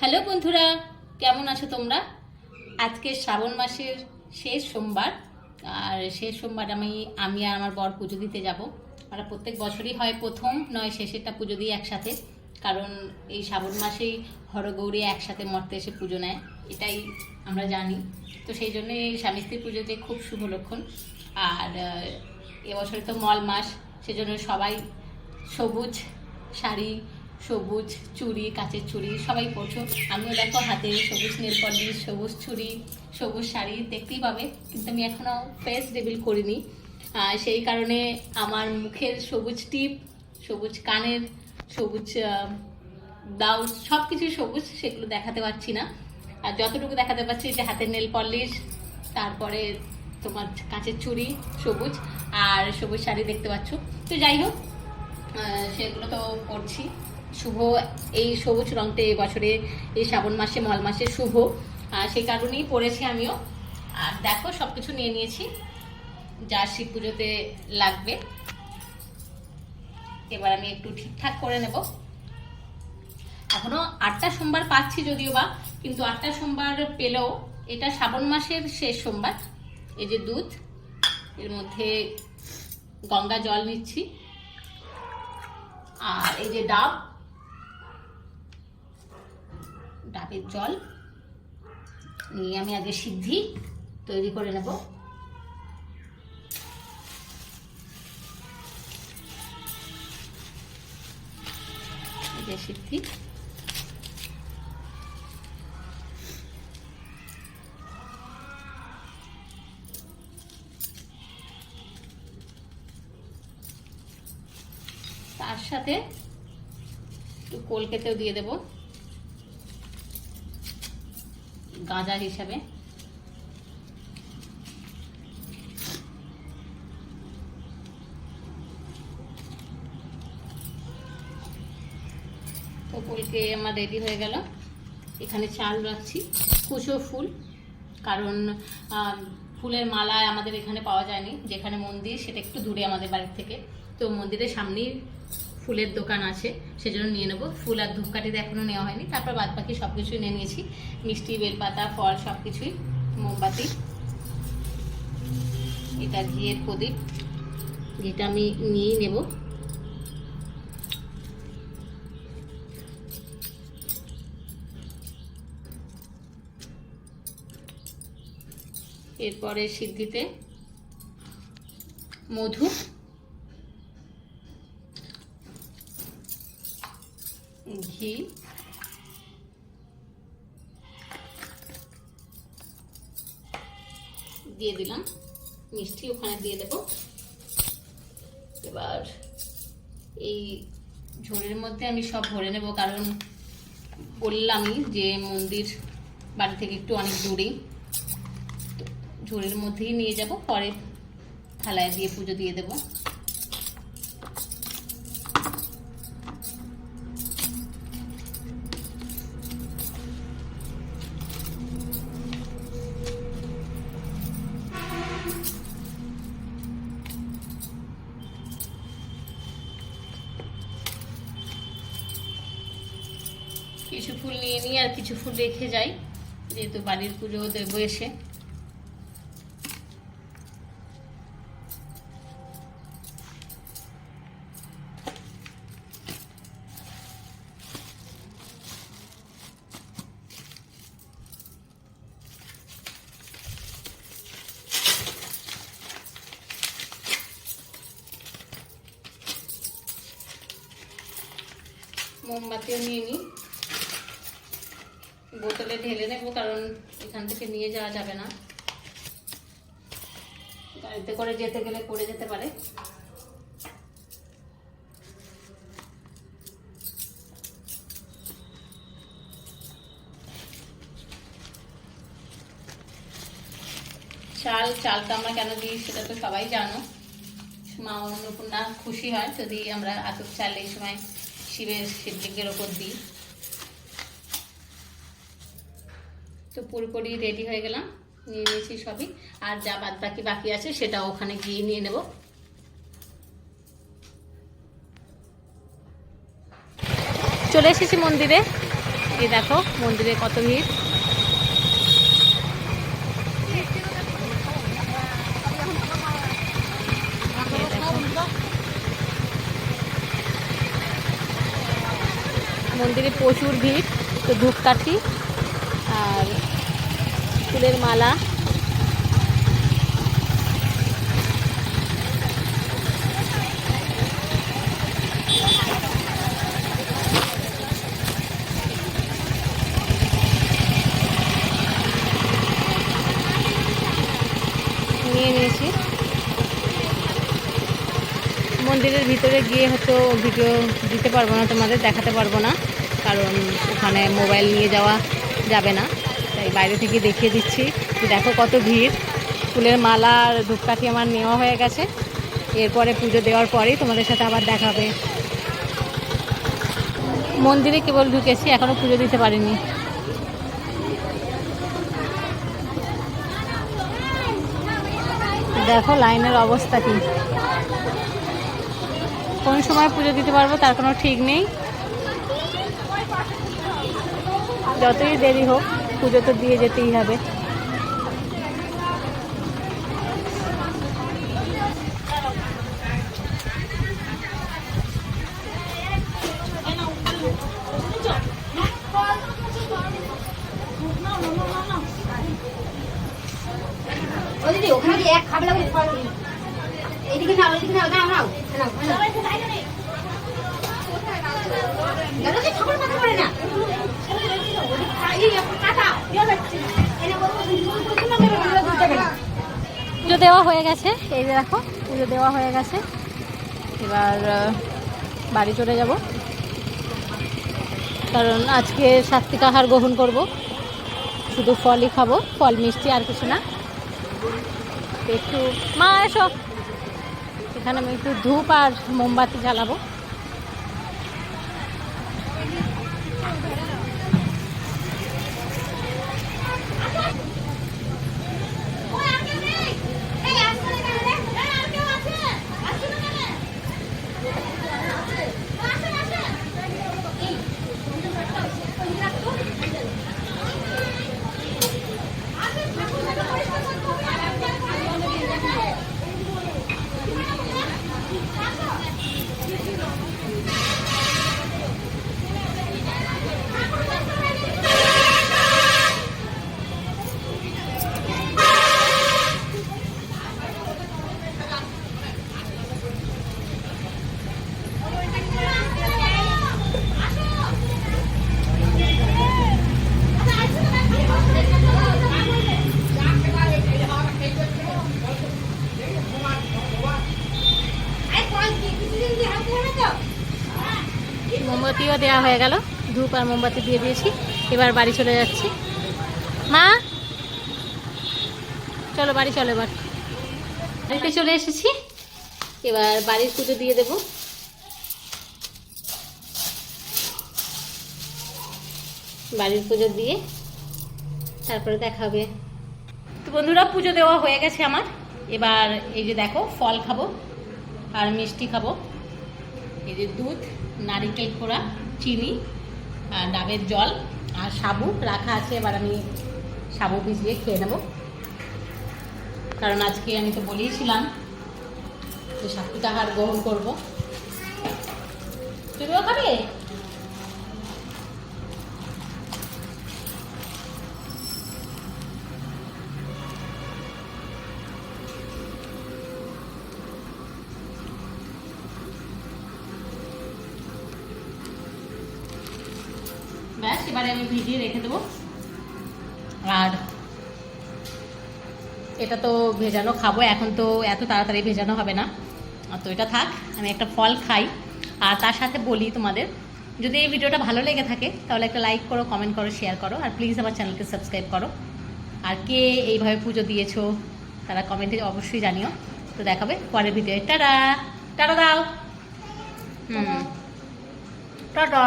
Hello বন্ধুরা, কেমন আছো তোমরা? আজকে শ্রাবণ মাসের শেষ সোমবার। আর শেষ সোমবার আমি আর আমার বর পুজো দিতে যাব। আমরা প্রত্যেক বছরই হয় প্রথম নয় শেষেরটা পুজো দিই একসাথে, কারণ এই শ্রাবণ মাসেই হরগৌরী একসাথে মর্তে এসে পুজো নেয়, এটাই আমরা জানি। তো সেই জন্যই এই স্বামী স্ত্রী পুজোতে খুব শুভ লক্ষণ। আর এবছরে তো মল মাস, সেজন্য সবাই সবুজ শাড়ি, সবুজ চুড়ি, কাচের চুড়ি সবাই পরছো। আমিও দেখো হাতে সবুজ নেল পলিশ, সবুজ চুড়ি, সবুজ শাড়ি দেখতেই পাবে, কিন্তু আমি এখনও ফেস রিভিল করিনি। সেই কারণে আমার মুখের সবুজ টিপ, সবুজ কানের, সবুজ ব্লাউজ, সব কিছু সবুজ, সেগুলো দেখাতে পারছি না। আর যতটুকু দেখাতে পারছি যে হাতের নেল পলিশ, তারপরে তোমার কাচের চুড়ি সবুজ, আর সবুজ শাড়ি দেখতে পাচ্ছ। তো যাই হোক, সেগুলো তো করছি। শুভ এই সবুজ রঙটা এই বছরে এই শ্রাবণ মাসে মল মাসে শুভ, সেই কারণেই পরেছি আমিও। আর দেখো সব কিছু নিয়ে নিয়েছি যা শিব পুজোতে লাগবে। এবার আমি একটু ঠিকঠাক করে নেব। এখনো 8টা সোমবার পাচ্ছি যদিও বা, কিন্তু 8টা সোমবার পেলেও এটা শ্রাবণ মাসের শেষ সোমবার। এই যে দুধ, এর মধ্যে গঙ্গা জল নিচ্ছি, আর এই যে ডাবের জল নিয়ে আমি আগে সিদ্ধি তৈরি করে নেব। এই যে সিদ্ধি, তার সাথে একটু কলকেতেও দিয়ে দেব গাঁজা হিসাবে। তো কলকে আমার রেডি হয়ে গেল। এখানে চাল রাখছি, কুচো ফুল, কারণ ফুলের মালা আমাদের এখানে পাওয়া যায়নি, যেখানে মন্দির সেটা একটু দূরে আমাদের বাড়ির থেকে। তো মন্দিরের সামনেই ফুলের দোকান আছে, সেজন্য নিয়ে নেবো। ফুল আর ধূপকাঠিতে এখনও নেওয়া হয়নি। তারপর বাদ বাকি সব কিছুই নিয়ে নিয়েছি, মিষ্টি, বেলপাতা, ফল সব কিছুই, মোমবাতি, এটা ঘিয়ের প্রদীপ, যেটা আমি নিয়েই নেব। এরপরে সিদ্ধিতে মধু, ঘি, দিয়ে দিলাম, মিষ্টি ওখানে দিয়ে দেব। এবার এই ঝোলের মধ্যে আমি সব ভরে নেব, কারণ বললামই যে মন্দির বাড়ি থেকে একটু অনেক দূরেই। ঝোলের মধ্যেই নিয়ে যাব, পরে থালায় দিয়ে পুজো দিয়ে দেব। কিছু ফুল নিয়ে নিই আর কিছু ফুল রেখে যাই, যেহেতু বাড়ির পুজো দেবো এসে। মোমবাতিও নিয়ে নিই, বোতলে ঢেলে নেব, কারণ এখান থেকে নিয়ে যাওয়া যাবে না, গাড়িতে করে যেতে গেলে পড়ে যেতে পারে। চালটা আমরা কেন দিই সেটা তো সবাই জানো। মা অন্নপূর্ণা খুশি হয় যদি আমরা আতপ চাল এই সময় শিবলিঙ্গের ওপর দিই। তো পুরোপুরি রেডি হয়ে গেলাম, নিয়ে নিয়েছি সবই। আর যা বাদ বাকি আছে সেটা ওখানে গিয়ে নিয়ে নেব। চলে এসেছি মন্দিরে, এই দেখো মন্দিরে কত ভিড়। মন্দিরে প্রচুর ভিড়, তো ধূপকাঠি আর ফুলের মালা। নিয়ে নিয়েছি। মন্দিরের ভিতরে গিয়ে হয়তো ভিডিও দিতে পারবো না, তোমাদের দেখাতে পারবো না, কারণ ওখানে মোবাইল নিয়ে যাওয়া যাবে না, তাই বাইরে থেকে দেখিয়ে দিচ্ছি। দেখো কত ভিড়। ফুলের মালা আর ধূপকাঠি আমার নেওয়া হয়ে গেছে। এরপরে পুজো দেওয়ার পরেই তোমাদের সাথে আবার দেখা হবে। মন্দিরে কেবল ঢুকেছি, এখনও পুজো দিতে পারিনি। দেখো লাইনের অবস্থা কি, কোন সময় পুজো দিতে পারবো তার কোনো ঠিক নেই। যতই দেরি হোক পুজো তো দিয়ে যেতেই হবে। ওখানে এক খাবে না, এইদিকে নাও, এইদিকে নাও, নাও নাও পুজো দেওয়া হয়ে গেছে। এই যে দেখো পুজো দেওয়া হয়ে গেছে। এবার বাড়ি চলে যাব, কারণ আজকে সাত্বিক আহার গ্রহণ করব। শুধু ফলই খাবো, ফল মিষ্টি আর কিছু না। একটু মা এসো, এখানে আমি একটু ধূপ আর মোমবাতি জ্বালাবো। মোমবাতিও দেওয়া হয়ে গেল, ধূপ আর মোমবাতি দিয়ে দিয়েছি। এবার বাড়ি চলে যাচ্ছি। মা চলো বাড়ি চলো। এবার বাড়িতে চলে এসেছি, এবার বাড়ির পুজো দিয়ে দেব। বাড়ির পুজো দিয়ে তারপরে দেখা হবে। তো বন্ধুরা পুজো দেওয়া হয়ে গেছে আমার। এবার এই যে দেখো ফল খাবো আর মিষ্টি খাবো। এই যে দুধ, নারিকেল কোড়া, চিনি আর ডাবের জল আর সাবু রাখা আছে। এবার আমি সাবু ভিজিয়ে খেয়ে নেব, কারণ আজকে আমি তো বলেইছিলাম যে সাত্বিক আহার গ্রহণ করবো। তুমিও খাবে? ব্যাস, এবারে আমি ভিজিয়ে রেখে দেবো। আর এটা তো ভেজানো খাবো, এখন তো এত তাড়াতাড়ি ভেজানো হবে না, তো এটা থাক। আমি একটা ফল খাই। আর তার সাথে বলি তোমাদের, যদি এই ভিডিওটা ভালো লেগে থাকে তাহলে একটা লাইক করো, কমেন্ট করো, শেয়ার করো, আর প্লিজ আমার চ্যানেলকে সাবস্ক্রাইব করো। আর কে এইভাবে পুজো দিয়েছো তারা কমেন্টে অবশ্যই জানিও। তো দেখাবে পরের ভিডিও। টাটা টাটা দাও। টাটা।